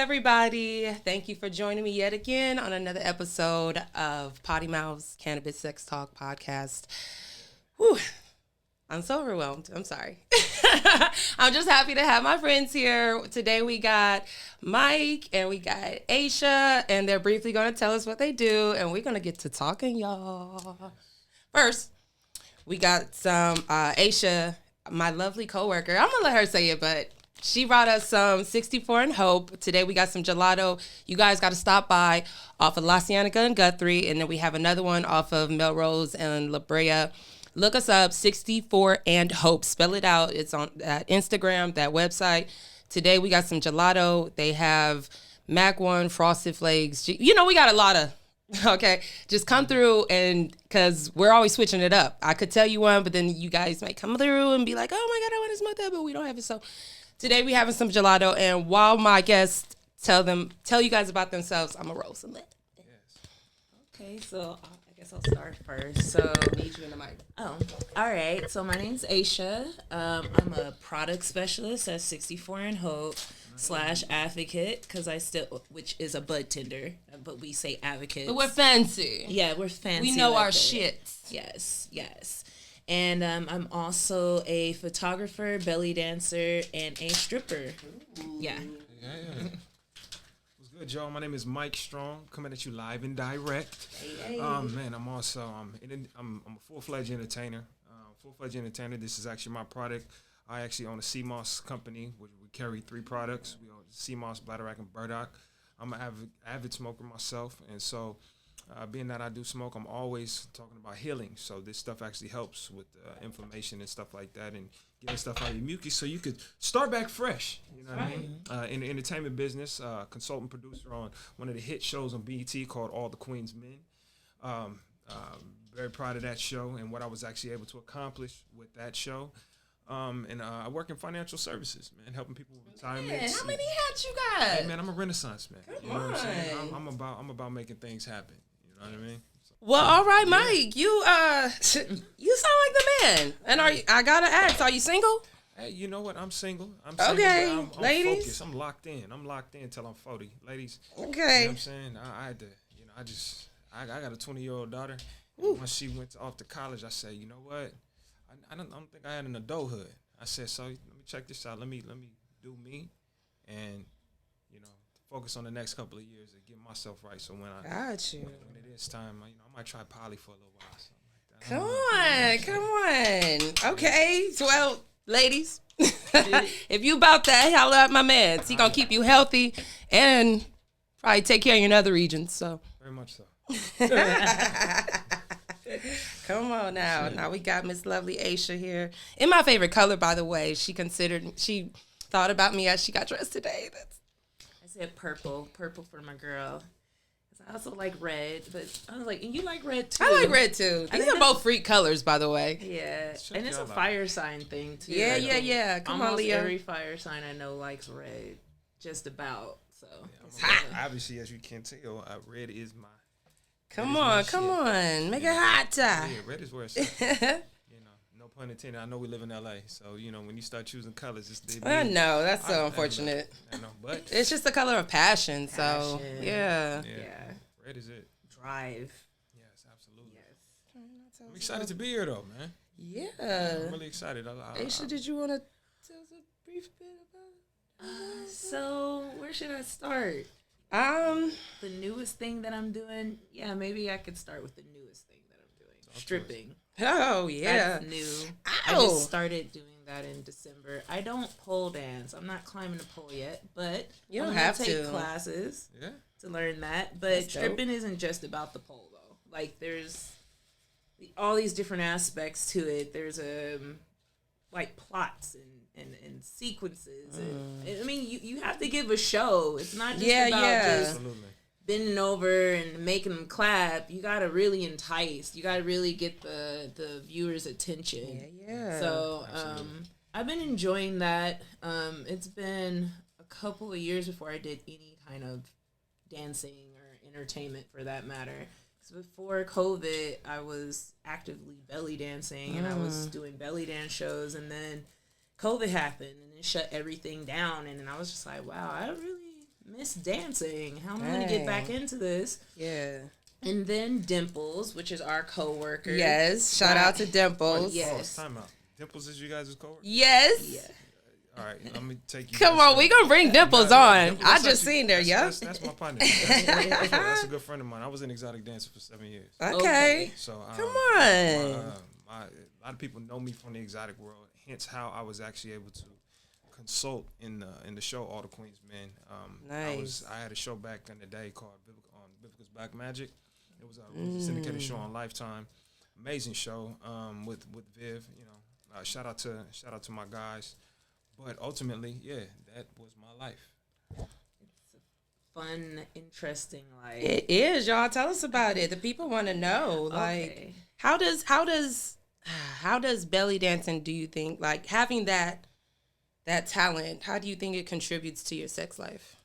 everybody. Thank you for joining me yet again on another episode of Potty Mouth's Cannabis Sex Talk podcast. Whew. I'm so overwhelmed. I'm sorry. I'm just happy to have my friends here. Today we got Mike and we got Aisha, and they're briefly going to tell us what they do, and we're going to get to talking, y'all. First, we got some Aisha, my lovely coworker. I'm going to let her say it, but she brought us some 64 and Hope. Today we got some gelato. You guys got to stop by off of La Cienega and Guthrie, and then we have another one off of Melrose and La Brea. Look us up, 64 and Hope. Spell it out. It's on that Instagram, that website. Today we got some gelato. They have Mac 1, Frosted Flakes. You know, we got a lot of, okay? Just come through, and because we're always switching it up. I could tell you one, but then you guys might come through and be like, oh my God, I want to smoke that, but we don't have it. So today we having some gelato, and while my guests tell you guys about themselves, I'm going to roll some lit. Yes. Okay, so I guess I'll start first. So, Need you in the mic. all right. So my name's Aisha. I'm a product specialist at 64 and Hope / advocate, because which is a bud tender, but we say advocate. But we're fancy. Yeah, we're fancy. We know like our that. shit. Yes. And I'm also a photographer, belly dancer, and a stripper. Ooh. Yeah. What's good, y'all? My name is Mike Strong, coming at you live and direct. Hey. Man, I'm also I'm a full-fledged entertainer. This is actually my product. I actually own a CMOS company, where we carry 3 products. We own CMOS, Bladderwrack, and Burdock. I'm an avid smoker myself, and so being that I do smoke, I'm always talking about healing. So this stuff actually helps with inflammation and stuff like that, and getting stuff out of your mucus so you could start back fresh. You know what I mean? In the entertainment business, consultant producer on one of the hit shows on BET called All the Queen's Men. Very proud of that show and what I was actually able to accomplish with that show. And I work in financial services, man, helping people with retirement. Man, how many hats you got? Hey, man, I'm a Renaissance man. Come you know what I'm saying? on. I'm about making things happen. You know what I mean? So, Well, all right, Mike. You sound like the man. And I gotta ask, are you single? hey, you know what? I'm single. Single, Okay, but I'm ladies. focused. I'm locked in till I'm 40. Ladies, you know Okay. what I'm saying? I had to, I got a 20-year-old daughter. Once she went off to college, I said, you know what? I don't think I had an adulthood. I said, so let me check this out. Let me do me, and focus on the next couple of years and get myself right. So when Got you. when it is time, I might try poly for a little while. Something like that. Come on. Okay. So, well, ladies, if you about that, holla at my man. He gonna keep you healthy and probably take care of you in other regions. So. Very much so. Come on now. Now we got Miss Lovely Aisha here. In my favorite color, by the way. She thought about me as she got dressed today. I said purple for my girl. 'Cause I also like red, but I was like, and you like red too. I like red too. I These think are both freak colors, by the way. Yeah, Check and it's a y'all out. fire sign thing too. Yeah, I yeah, think yeah. Come on, almost Leo. every fire sign I know likes red, just about. So Obviously, as you can tell, red is my. Come Red on, is my come shit. on. Make it hot. Yeah, red is where it's at. No pun intended. I know we live in LA, so when you start choosing colors, it's I know. That's so I unfortunate. know, but It's just the color of passion. So, Passion. yeah. yeah, red is it. drive. Yes, absolutely. Yes. I'm excited to be here, though, man. Yeah. I'm really excited. Aisha, did you want to tell us a brief bit about So where should I start? The newest thing that I'm doing. Yeah, maybe I could start with the newest thing that I'm doing. Stripping. Oh, yeah. That's new. Ow. I just started doing that in December. I don't pole dance. I'm not climbing the pole yet, but You don't I'm gonna have take to. classes Yeah. to learn that. But That's dope. stripping isn't just about the pole though. Like there's all these different aspects to it. There's like plots and sequences. And, I mean, you have to give a show. It's not just Yeah, about yeah. just Absolutely. bending over and making them clap. You gotta really entice. You gotta really get the viewers' attention. Yeah. So I've been enjoying that. It's been a couple of years before I did any kind of dancing or entertainment for that matter. So before COVID, I was actively belly dancing and I was doing belly dance shows, and then COVID happened and it shut everything down, and then I was just like, wow, I really miss dancing. How am I going to get back into this? Yeah. And then Dimples, which is our coworker. Yes. Shout out to Dimples. Yes. Time out. Dimples is you guys' coworker? Yes. Yeah. All right, let me take you. Come on, we gonna bring Dimples on. I just seen her, That's my partner. That's a good friend of mine. I was an exotic dancer for 7 years. Okay. So come on. A lot of people know me from the exotic world. Hence, how I was actually able to consult in the show All the Queens Men. Nice. I had a show back in the day called Biblical's Black Magic. It was a syndicated show on Lifetime. Amazing show with Viv. You know, shout out to my guys. But ultimately, yeah, that was my life. It's a fun, interesting life. It is, y'all. Tell us about it. The people want to know. Like, how does belly dancing, do you think, like having that talent, how do you think it contributes to your sex life?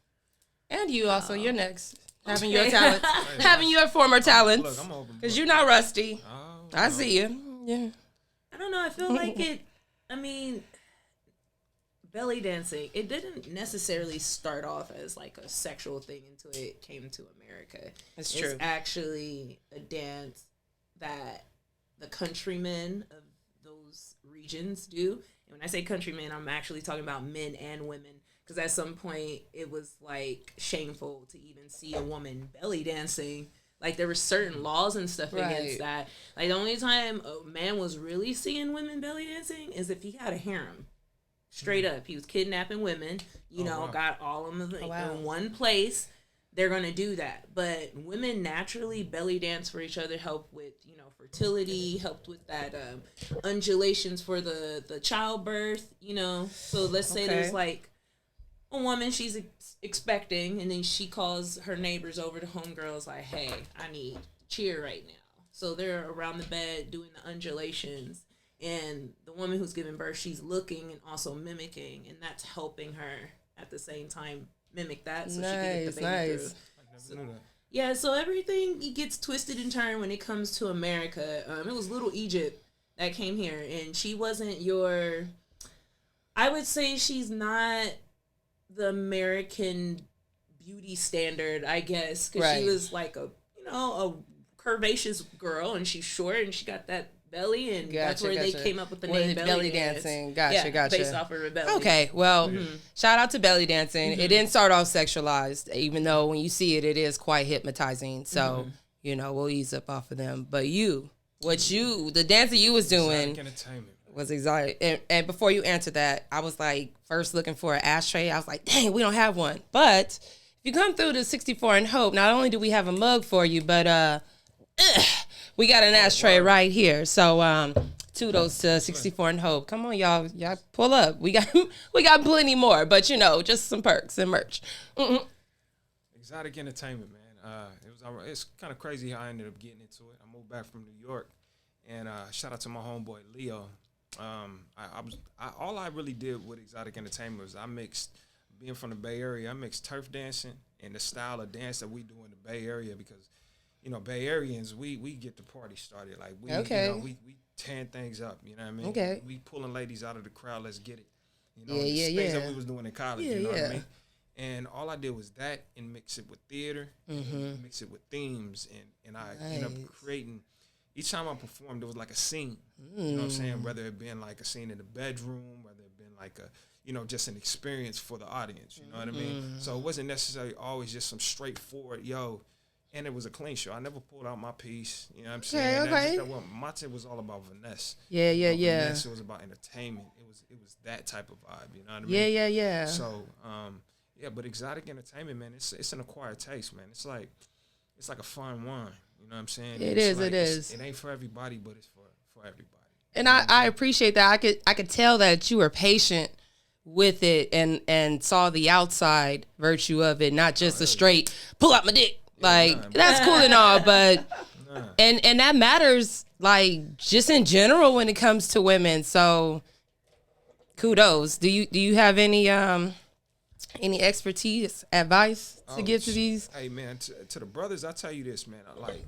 And you also, you're next. Having your talent, having your former talents. Look, I'm open. Because you're not rusty. Oh, I see you. Yeah. I don't know. I feel like belly dancing, it didn't necessarily start off as like a sexual thing until it came to America. It's true. It's actually a dance that the countrymen of those regions do. And when I say countrymen, I'm actually talking about men and women. Because at some point, it was like shameful to even see a woman belly dancing. Like there were certain laws and stuff against that. Like the only time a man was really seeing women belly dancing is if he had a harem. Straight up, he was kidnapping women. Got all of them in one place. They're gonna do that, but women naturally belly dance for each other. Help with fertility. Helped with that undulations for the childbirth. So let's say there's like a woman, she's expecting, and then she calls her neighbors over to homegirls like, "Hey, I need cheer right now." So they're around the bed doing the undulations. And the woman who's giving birth, she's looking and also mimicking, and that's helping her at the same time mimic that so she can get the baby through. So everything gets twisted and turned when it comes to America. It was Little Egypt that came here, and she wasn't I would say she's not the American beauty standard, I guess, because she was like a curvaceous girl, and she's short, and she got that belly, and that's where they came up with the name belly dancing. Gotcha. Based off of rebellion. Okay, well, shout out to belly dancing. It didn't start off sexualized, even though when you see it, it is quite hypnotizing. So, we'll ease up off of them. But the dance that you was doing was exotic. And before you answer that, I was like, first looking for an ashtray. I was like, dang, we don't have one. But if you come through to 64 and Hope, not only do we have a mug for you, but we got an ashtray right here. So, kudos to 64 and Hope. Come on, y'all pull up. We got plenty more, but just some perks and merch. Exotic entertainment, man. It's kind of crazy how I ended up getting into it. I moved back from New York, and shout out to my homeboy Leo. All I really did with exotic entertainment was I mixed, being from the Bay Area, I mixed turf dancing and the style of dance that we do in the Bay Area, because Bay Areans, we get the party started. Like we tearing things up. You know what I mean? Okay. We pulling ladies out of the crowd. Let's get it. Things that we was doing in college. You know what I mean? And all I did was that, and mix it with theater, and mix it with themes, and I ended up creating. Each time I performed, it was like a scene. You know what I'm saying? Whether it been like a scene in the bedroom, whether it been like a just an experience for the audience. You know what I mean? So it wasn't necessarily always just some straightforward And it was a clean show. I never pulled out my piece. You know what I'm saying? Okay. My tip was all about finesse. Yeah. Finesse, it was about entertainment. It was that type of vibe. You know what I mean? Yeah. So, but exotic entertainment, man, it's an acquired taste, man. It's like a fine wine. You know what I'm saying? It is. It ain't for everybody, but it's for everybody. And I appreciate that. I could tell that you were patient with it and saw the outside virtue of it, not just a straight pull out my dick. That's cool and all, but and that matters, like, just in general when it comes to women. So kudos. Do you have any expertise, advice to give to these? Hey man, to the brothers, I tell you this, man.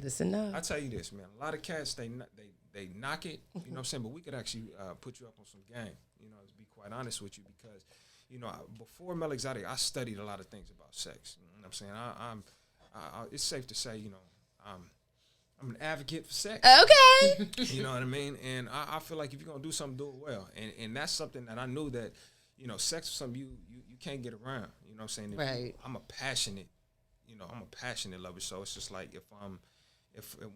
Listen up. I tell you this, man. A lot of cats they knock it. You know what I'm saying? But we could actually put you up on some game. To be quite honest with you, because you know, before Mel Exotic, I studied a lot of things about sex. You know what I'm saying? It's safe to say, you know, I'm an advocate for sex. Okay. You know what I mean? And I feel like if you're gonna do something, do it well. And that's something that I knew that, you know, sex is something you can't get around. You know what I'm saying? Right. I'm a passionate lover. So it's just like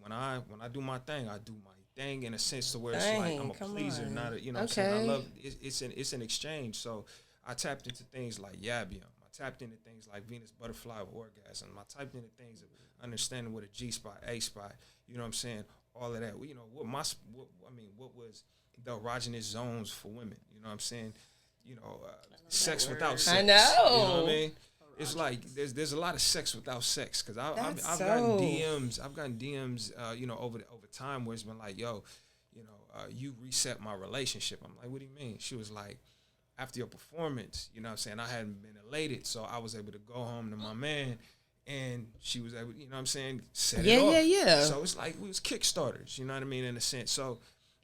when I do my thing, I do my thing in a sense to where it's like I'm a pleaser, not a, you know what I'm saying? I love it's an exchange. So I tapped into things like Yabium. I tapped into things like Venus butterfly orgasm. I tapped into things of understanding what a G spot, A spot, you know what I'm saying? All of that. You know, what was the erogenous zones for women? You know what I'm saying? You know, sex without sex. I know. You know what I mean? It's like there's a lot of sex without sex because I've gotten DMs, you know, over time where it's been like, yo, you know, you reset my relationship. I'm like, what do you mean? She was like, after your performance, you know what I'm saying, I hadn't been elated, so I was able to go home to my man, and she was able, you know what I'm saying, set it off. Yeah. So it's like we was kickstarters, you know what I mean, in a sense. So,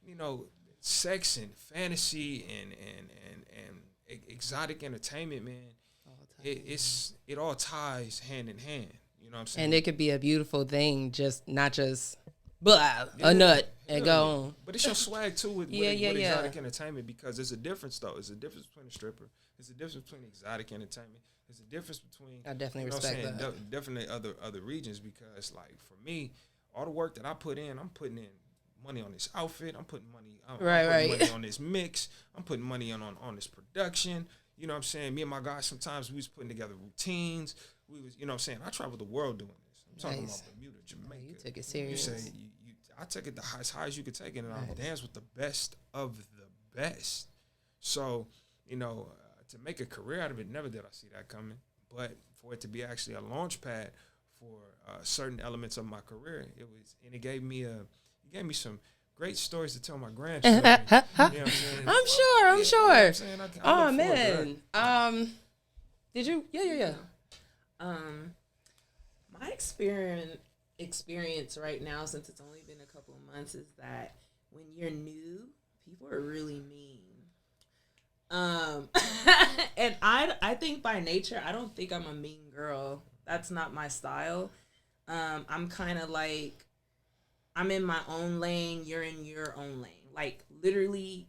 you know, sex and fantasy and exotic entertainment, man, it all ties hand in hand. You know what I'm saying? And it could be a beautiful thing, not just a nut and go on. But it's your swag too with exotic entertainment, because there's a difference though. There's a difference between a stripper. There's a difference between exotic entertainment. There's a difference between I definitely respect that. Definitely other regions, because like for me, all the work that I put in, I'm putting in money on this outfit. I'm putting money. I'm putting money on this mix. I'm putting money on this production. You know what I'm saying? Me and my guys, sometimes we was putting together routines. We was, you know what I'm saying? I traveled the world doing this. I'm talking about Bermuda, Jamaica. You took it serious. You say, I took it as high as you could take it, and I danced with the best of the best. So, you know, to make a career out of it, never did I see that coming. But for it to be actually a launch pad for certain elements of my career, it gave me some great stories to tell my grandchildren. You know what I'm saying? I'm sure. You know what I'm saying? Oh man. Did you? Yeah. My experience right now, since it's only been a couple of months, is that when you're new, people are really mean. And I think by nature, I don't think I'm a mean girl. That's not my style. I'm kind of like, I'm in my own lane, you're in your own lane. Like, literally,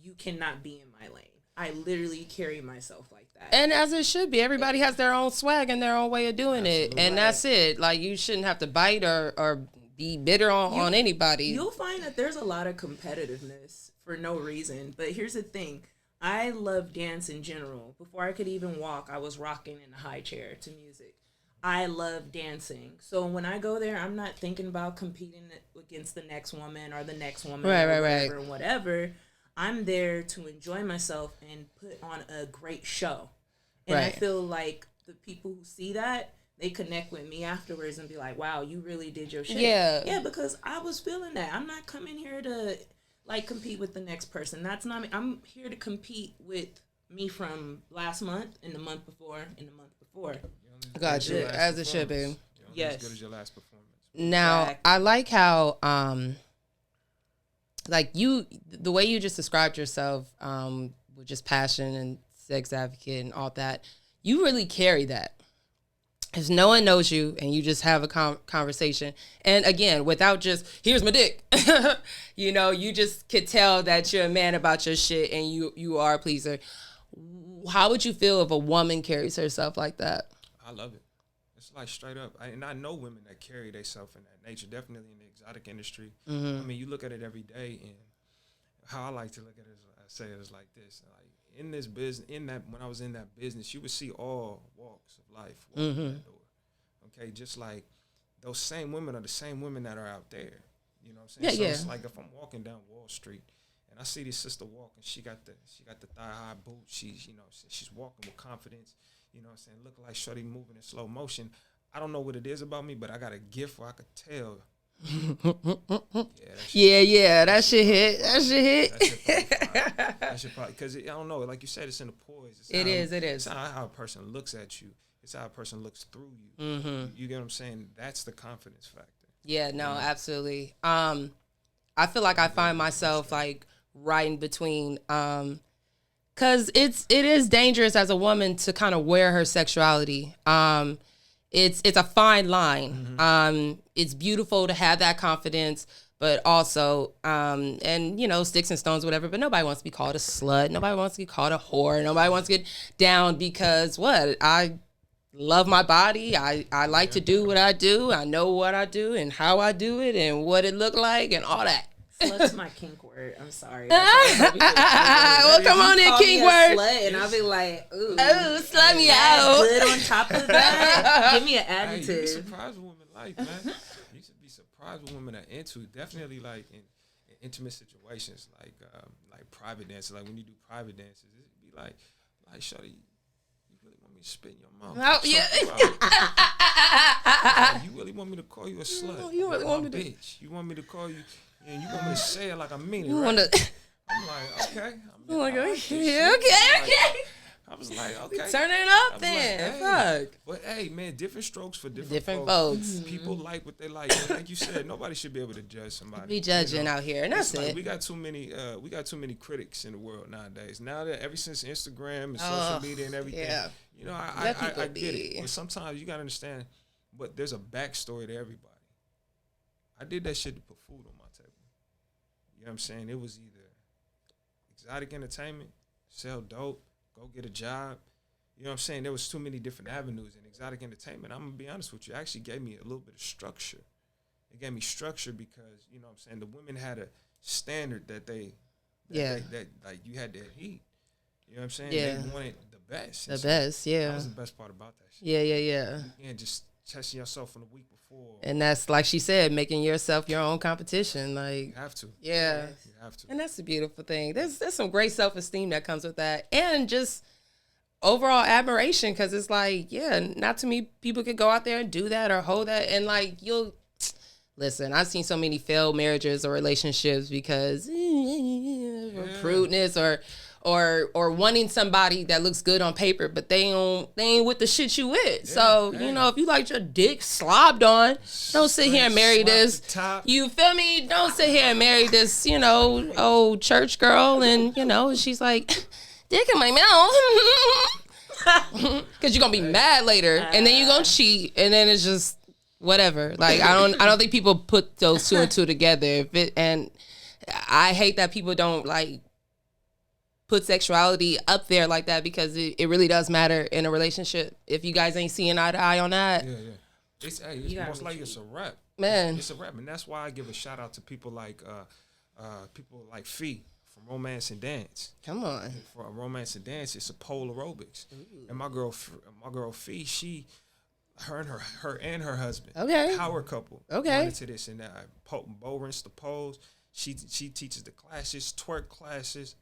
you cannot be in my lane. I literally carry myself like that. And as it should be. Everybody has their own swag and their own way of doing it. And that's it. Like, you shouldn't have to bite or be bitter on anybody. You'll find that there's a lot of competitiveness for no reason. But here's the thing. I love dance in general. Before I could even walk, I was rocking in a high chair to music. I love dancing. So when I go there, I'm not thinking about competing against the next woman or the next woman or whatever. I'm there to enjoy myself and put on a great show. And I feel like the people who see that, they connect with me afterwards and be like, wow, you really did your shit. Yeah, because I was feeling that. I'm not coming here to like compete with the next person. That's not me. I'm here to compete with me from last month and the month before and the month before. I got you, as it should be. Yes. As good as your last performance. Now, exactly. I like how, like the way you just described yourself, with just passion and sex advocate and all that, you really carry that. If no one knows you and you just have a conversation, and again, without just, here's my dick, you know, you just could tell that you're a man about your shit and you are a pleaser. How would you feel if a woman carries herself like that? I love it. It's like straight up. And I know women that carry themselves in that nature, definitely in the exotic industry. Mm-hmm. I mean, you look at it every day, and how I like to look at it is, I say it is like this. Like, in this business, when I was in that business, you would see all walks of life walking mm-hmm. that door. Okay, just like those same women are the same women that are out there. You know what I'm saying? So it's like if I'm walking down Wall Street and I see this sister walking, she got the thigh high boots. She's walking with confidence. You know what I'm saying? Looking like shorty moving in slow motion. I don't know what it is about me, but I got a gift where I could tell. That shit hit. That shit probably, because I don't know, like you said, it's in the poise. It is. It's not how a person looks at you. It's how a person looks through you. Mm-hmm. You get what I'm saying? That's the confidence factor. Yeah, no, absolutely. I feel like I find myself like right in between Because it is dangerous as a woman to kind of wear her sexuality. It's a fine line. It's beautiful to have that confidence, but also, and you know, sticks and stones, whatever. But nobody wants to be called a slut. Nobody wants to be called a whore. Nobody wants to get down because what? I love my body. I like to do what I do. I know what I do and how I do it and what it look like and all that. Slut's my kink word. I'm sorry. Well, come on in, kink word. Slut, and I'll be like, ooh, slut me out. Good on top of that. Give me an additive. Hey, you'd be surprised what women like, man. You should be surprised what women are into. Definitely like in intimate situations, like private dances. Like when you do private dances, it'd be like, shawty, you really want me to spit in your mouth? Oh, yeah. You really want me to call you a slut? You really want me to, bitch? You want me to call you? And you want me to say it like I mean it, you right? want to, I'm like, okay. I'm like, I like okay. I was like, okay. Turn it up I'm then. like, Fuck. But hey, man, different strokes for different Different folks. folks. People like what they like. And like you said, nobody should be able to judge somebody. Be judging out here, and that's It's like it. we got too many critics in the world nowadays. Now that ever since Instagram and social media and everything, yeah. you know, I get be. it. But sometimes you gotta understand, but there's a backstory to everybody. I did that shit to put food on my table. You know what I'm saying? It was either exotic entertainment, sell dope, go get a job. You know what I'm saying? There was too many different avenues in exotic entertainment. I'm going to be honest with you. It actually gave me a little bit of structure. It gave me structure because, you know what I'm saying, the women had a standard that like you had to heat. You know what I'm saying? Yeah. They wanted the best. The best, yeah. That was the best part about that shit. Yeah. You can't just testing yourself from the week before. And that's, like she said, making yourself your own competition. Like, You have to. yeah. You have to. And that's a beautiful thing. There's some great self-esteem that comes with that. And just overall admiration, because it's like, yeah, not too many people could go out there and do that or hold that. And like, listen, I've seen so many failed marriages or relationships because prudeness or wanting somebody that looks good on paper, but they ain't with the shit you with. So, you know, if you like your dick slobbed on, don't sit here and marry this. You feel me? Don't sit here and marry this, you know, old church girl and, you know, she's like, dick in my mouth. Because you're going to be mad later and then you're going to cheat and then it's just whatever. Like, I don't think people put those two and two together. And I hate that people don't like put sexuality up there like that because it really does matter in a relationship. If you guys ain't seeing eye to eye on that. Yeah. It's most like it's a rap. Man. It's a rap. And that's why I give a shout out to people like Fee from Romance and Dance. Come on. For Romance and Dance, it's a pole aerobics. Ooh. And my girl Fee, her and her husband. Okay. Power couple. Okay. Went into this and Bo rinse the poles. She teaches the classes, twerk classes.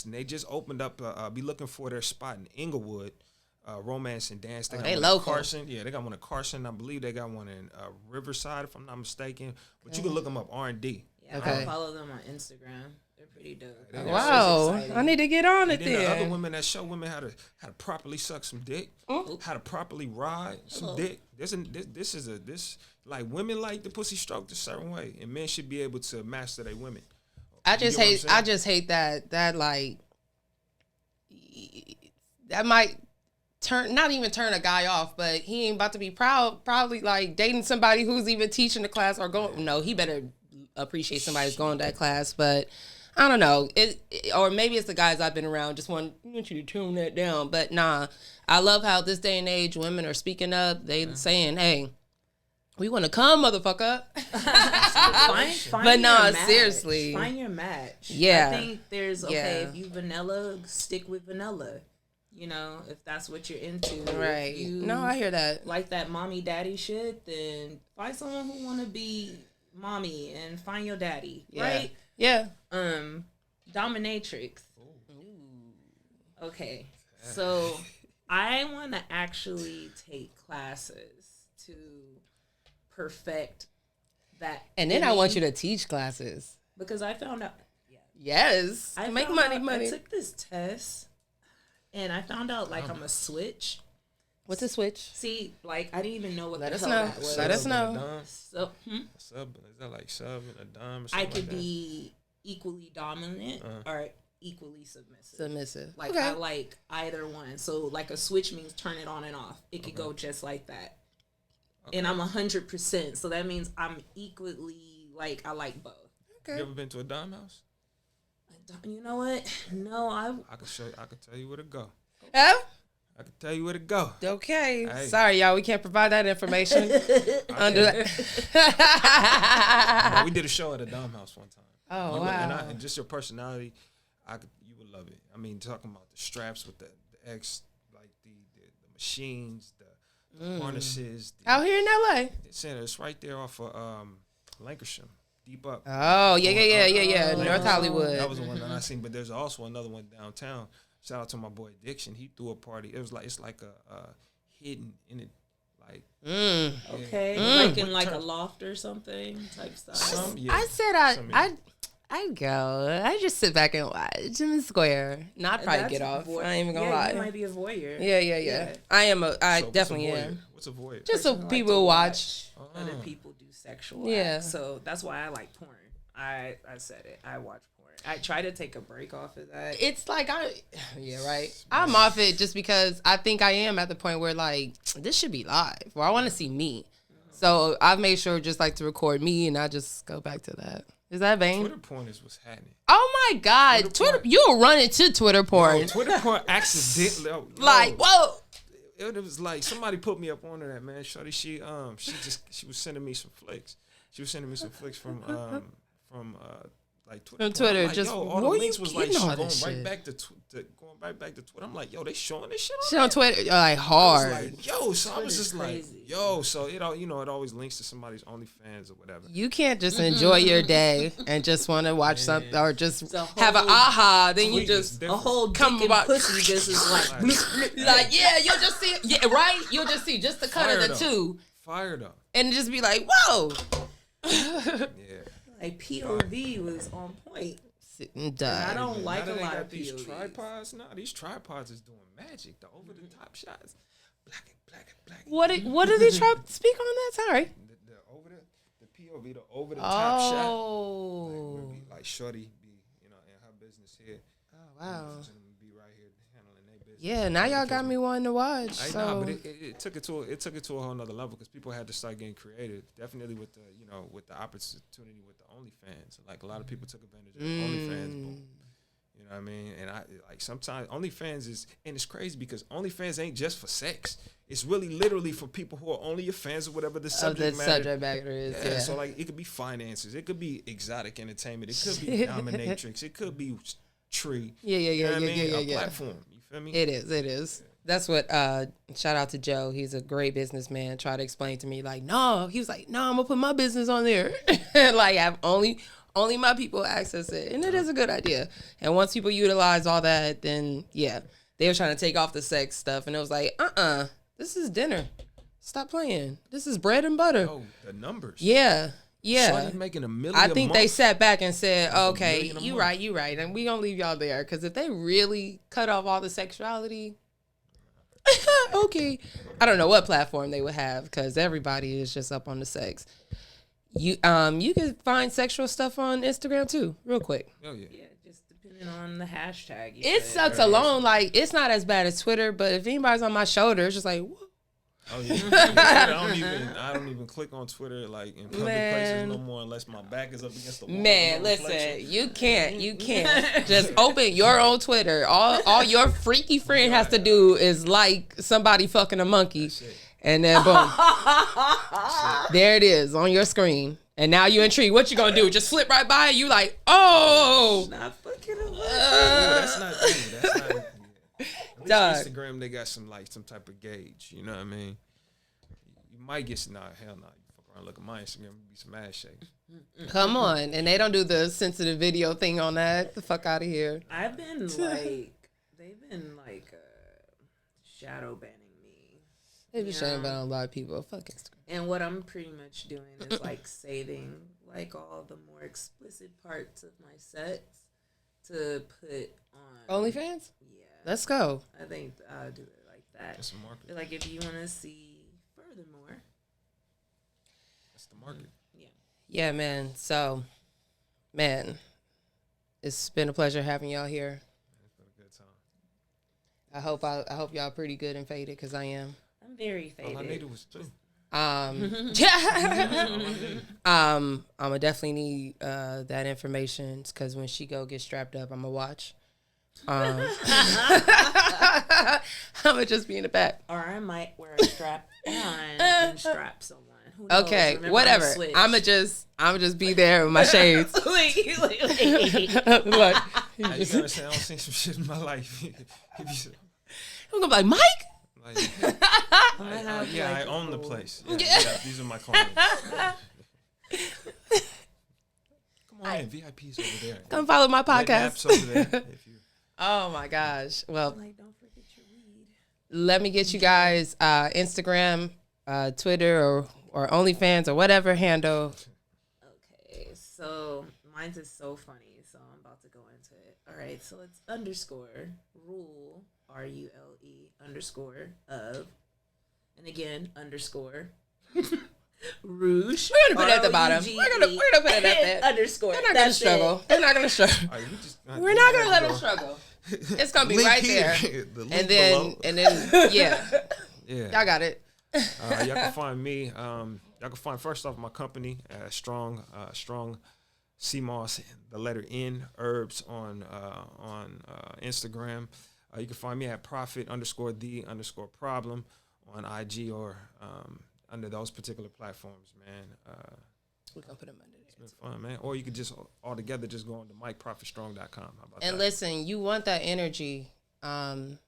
And they just opened up. Be looking for their spot in Inglewood, Romance and Dance. They local. Carson. Yeah, they got one in Carson. I believe they got one in Riverside, if I'm not mistaken. But you can look them up. R&D. Yeah, I follow them on Instagram. They're pretty dope. Wow, I need to get on it then. The then. other women that show women how to properly suck some dick, how to properly ride some dick. This like women like the pussy stroked a certain way, and men should be able to master their women. I just hate that like that might not even turn a guy off, but he ain't about to be probably like dating somebody who's even teaching the class or going. No, he better appreciate somebody who's going to that class. But I don't know, or maybe it's the guys I've been around. Just want you to tune that down. But nah, I love how this day and age women are speaking up. They saying, hey, we want to come, motherfucker. Find but nah, your match. Seriously. Find your match. Yeah. I think there's, if you vanilla, stick with vanilla. You know, if that's what you're into. Right. No, I hear that. Like that mommy daddy shit, then find someone who want to be mommy and find your daddy. Yeah. Right? Yeah. Dominatrix. Ooh. Okay. So I want to actually take classes to perfect that. And then I want you to teach classes. Because I found out. Yeah. Yes. I make money. I took this test and I found out like I'm a switch. What's a switch? See, like I didn't even know what Let the us hell know. that was. Let us know. So, Sub, is that like sub and a dime or something? I could be equally dominant or equally submissive. Submissive. Like okay. I like either one. So like a switch means turn it on and off. It could go just like that. And I'm 100%. So that means I'm equally like I like both. Okay. You ever been to a dime house? You know what? No, I could show. I could tell you where to go. Oh? I can tell you where to go. Okay. Hey. Sorry, y'all. We can't provide that information. Under that. No, we did a show at a dime house one time. Oh, wow. And just your personality, you would love it. I mean, talking about the straps with the X, like the machines, the harnesses. Out here in LA. It's right there off of Lancashire, deep up. Oh, yeah. North Hollywood. That was the one that I seen, but there's also another one downtown. Shout out to my boy Diction. He threw a party. It's like a hidden in it, like okay, like in like a loft or something type style. I said I'd go. I just sit back and watch in the square. Not probably get off. I ain't even gonna lie. You might be a voyeur. Yeah. I definitely am. What's a voyeur? Just so people will watch other people do sexual acts. So that's why I like porn. I said it. I watch porn. I try to take a break off of that. It's like I'm off it just because I think I am at the point where like this should be live. Where I want to see me. So I've made sure just like to record me and I just go back to that. Is that vain? Twitter porn is what's happening. Oh my God. Twitter you'll run into Twitter porn. Yo, Twitter porn accidentally. Like, whoa. It was like somebody put me up on that, man. Shorty, she was sending me some flicks. She was sending me some flicks from like Twitter. From Twitter, like, just all the links was like going right back to Twitter. I'm like, yo, they showing this shit Shit on Twitter, like hard. I was like, yo, so I was just crazy. like, yo, so it always links to somebody's OnlyFans or whatever. You can't just enjoy your day and just want to watch something or just have an aha. Then you just a whole come dick about and pussy just is like like yeah, you'll just see yeah right. You'll just see just the cut of the two. Fired up. And just be like, whoa. Yeah. Like POV was on point. And I don't like a lot of these POVs. tripods. No, these tripods is doing magic. The over the top shots. Black. What do they try to speak on that? Sorry. The POV, the over the top shot. Oh. Like shorty be, in her business here. Oh wow. Be right here handling their business. Yeah, now y'all got me wanting to watch. So. But it took it to a whole nother level because people had to start getting creative. Definitely with the with the opportunity with the OnlyFans. Like a lot of people took advantage of the OnlyFans. Boom. You know what I mean? And I like sometimes OnlyFans is, and it's crazy because OnlyFans ain't just for sex. It's really literally for people who are only your fans or whatever the subject matter is. Yeah. So like it could be finances, it could be exotic entertainment, it could be dominatrix, it could be tree. Yeah. A platform. You feel me? It is. That's what, shout out to Joe. He's a great businessman. Tried to explain to me, like, no. He was like, no, I'm going to put my business on there. Like, have only my people access it. And it is a good idea. And once people utilize all that, then, yeah. They were trying to take off the sex stuff. And it was like, this is dinner. Stop playing. This is bread and butter. Oh, the numbers. Yeah. Shorty's making $1 million I think a month. they sat back and said, okay, you month. right. And we going to leave y'all there. Because if they really cut off all the sexuality... okay, I don't know what platform they would have because everybody is just up on the sex. You can find sexual stuff on Instagram too, real quick. Oh yeah, just depending on the hashtag. It sucks alone. Like it's not as bad as Twitter, but if anybody's on my shoulder, it's just like. Whoa. Oh yeah, I don't even click on Twitter like in public places no more unless my back is up against the wall. Man, listen, you can't just open your own Twitter. All your freaky friend has to do is like somebody fucking a monkey, and then boom, there it is on your screen. And now you're intrigued. What you gonna do? Just flip right by? You like, oh, not fucking a that's not. Dog. Instagram, they got some type of gauge. You know what I mean? You might get hell no. You fuck around, look at my Instagram, be some ass shaking. Come on, and they don't do the sensitive video thing on that. The fuck out of here. I've been they've been shadow banning me. They've been shadow banning a lot of people. Fuck Instagram. And what I'm pretty much doing is saving all the more explicit parts of my sets to put on OnlyFans. Yeah, let's go. I think I'll do it like that. That's the market. Like if you want to see furthermore, that's the market. Yeah. Yeah, man. So, man, It's been a pleasure having y'all here. It's been a good time. I hope y'all pretty good and faded because I am. I'm very faded. All I needed was 2. I'ma definitely need that information because when she go get strapped up, I'ma watch. I'ma just be in the back. Or I might wear a strap on and strap someone. Who knows? Okay, Remember, whatever. I'ma just be there with my shades. Look. Look, Hey, you gotta understand, I don't seen some shit in my life. I'm gonna be like, Mike. I own the place. Yeah, these are my clients. Come on in, VIP's over there. Come follow my Red podcast. Naps over there. Oh my gosh. Well, Like, don't forget your weed. let me get you guys Instagram, Twitter, or OnlyFans or whatever handle. Okay, so mine's is so funny, so I'm about to go into it. All right, so it's underscore rule RULE underscore of, and again underscore rouge. We're gonna put it at the bottom. We're gonna put it at that. Underscore. They're not gonna struggle. They're not gonna struggle. All right, We're not gonna let them struggle. It's gonna be Link right here. there. The link And then below. yeah, Yeah. y'all got it. Y'all can find me. Y'all can find first off my company, strong CMOS, the letter N herbs on Instagram. You can find me at profit_the_problem on IG or under those particular platforms, man. We're gonna put them under there. It's been fun, man. Or you could just altogether just go on to MikeProfitStrong.com. How about And that? listen, you want that energy. I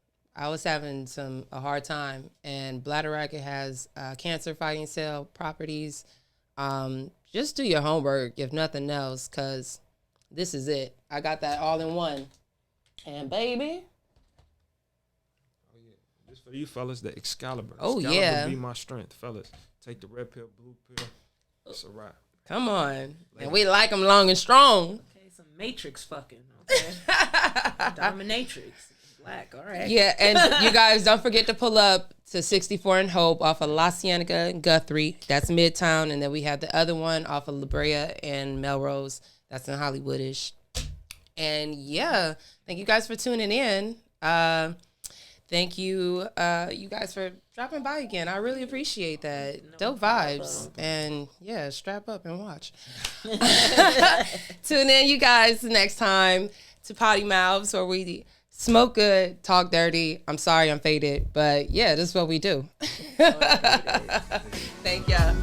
was having a hard time, and Bladder Racket has cancer fighting cell properties. Just do your homework, if nothing else, because this is it. I got that all in one. And baby. This for you fellas, the Excalibur. Oh, Excalibur yeah. be my strength, fellas. Take the red pill, blue pill. It's a wrap. Come on. And we like them long and strong. Okay, some Matrix fucking. Okay, dominatrix. Black. All right. Yeah, and you guys don't forget to pull up to 64 and Hope off of La Cienega and Guthrie. That's Midtown. And then we have the other one off of La Brea and Melrose. That's in Hollywoodish. And yeah, thank you guys for tuning in. Thank you, you guys, for dropping by again. I really appreciate that. Dope vibes. And yeah, strap up and watch. Tune in, you guys, next time to Potty Mouths, where we smoke good, talk dirty. I'm sorry I'm faded, but yeah, this is what we do. Thank y'all.